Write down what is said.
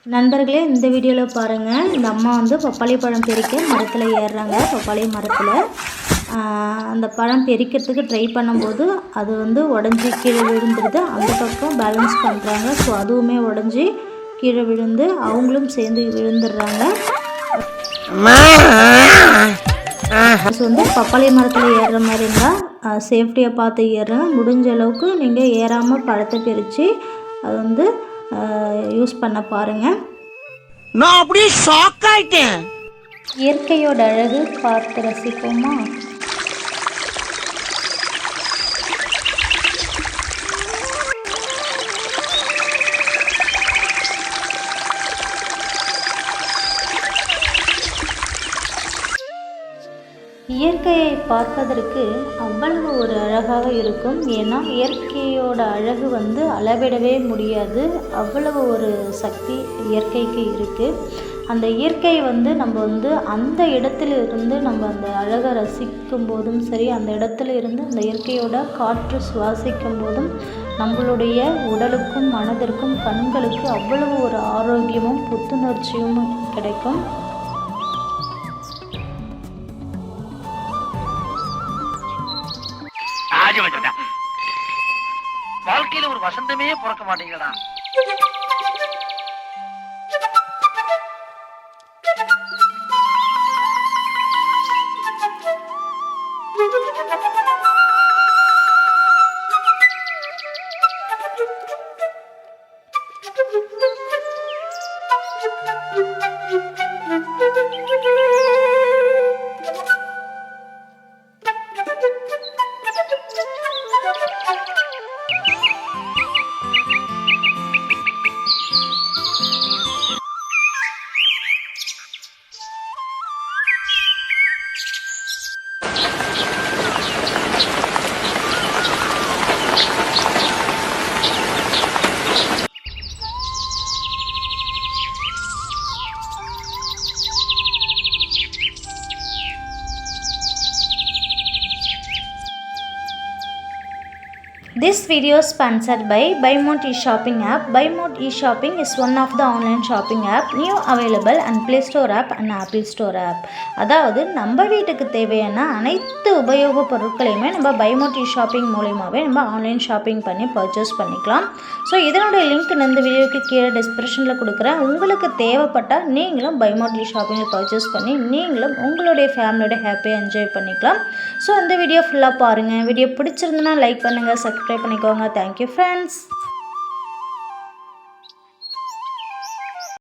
நண்பர்களே, இந்த வீடியோவில் பாருங்கள். இந்த அம்மா வந்து பப்பாளி பழம் பெரிக்க மரத்தில் ஏறுறாங்க. பப்பாளி மரத்தில் அந்த பழம் பெரிக்கிறதுக்கு ட்ரை பண்ணும்போது அது வந்து உடஞ்சி கீழே விழுந்துடுது. அந்த பக்கம் பேலன்ஸ் பண்ணுறாங்க. ஸோ அதுவுமே உடஞ்சி கீழே விழுந்து அவங்களும் சேர்ந்து விழுந்துடுறாங்க. ஸோ வந்து பப்பாளி மரத்தில் ஏறுற மாதிரி இருந்தால் சேஃப்டியாக பார்த்து ஏறுறேன். முடிஞ்ச அளவுக்கு நீங்கள் ஏறாமல் பழத்தை பிரித்து அது வந்து யூஸ் பண்ண பாருங்கள். நான் அப்படியே ஷாக் ஆயிட்டேன். இயற்கையோட அழகு பார்த்து ரசிப்போமா? இயற்கையை பார்ப்பதற்கு அவ்வளவு ஒரு அழகாக இருக்கும். ஏன்னா இயற்கையோட அழகு வந்து அளவிடவே முடியாது. அவ்வளவு ஒரு சக்தி இயற்கைக்கு இருக்குது. அந்த இயற்கை வந்து நம்ம வந்து அந்த இடத்துல இருந்து நம்ம அந்த அழகை ரசிக்கும் போதும் சரி, அந்த இடத்துல இருந்து அந்த இயற்கையோட காற்று சுவாசிக்கும் போதும் நம்மளுடைய உடலுக்கும் மனதிற்கும் கண்களுக்கு அவ்வளவு ஒரு ஆரோக்கியமும் புத்துணர்ச்சியும் கிடைக்கும். வாழ்க்கையில ஒரு வசந்தமே பிறக்க மாட்டேங்கிறா. This video is sponsored by BuyMode eShopping app. BuyMode eShopping is one of the online shopping app new available on Play Store app and Apple Store app. அதாவது நம்ம வீட்டுக்கு தேவையான அனைத்து உபயோக பொருட்களையுமே நம்ம BuyMode eShopping மூலமாகவே நம்ம ஆன்லைன் ஷாப்பிங் பண்ணி பர்ச்சேஸ் பண்ணிக்கலாம். ஸோ இதனுடைய லிங்க் இந்த வீடியோக்கு கீழே டிஸ்கிரிப்ஷனில் கொடுக்குறேன். உங்களுக்கு தேவைப்பட்டால் நீங்களும் BuyMode eShoppingல் பர்ச்சேஸ் பண்ணி நீங்களும் உங்களுடைய ஃபேமிலியோட ஹாப்பியாக என்ஜாய் பண்ணிக்கலாம். ஸோ இந்த வீடியோ ஃபுல்லாக பாருங்கள். வீடியோ பிடிச்சிருந்துன்னா லைக் பண்ணுங்கள், சப்ஸ்கிரைப் பண்ணிக்கோங்க. Thank you friends.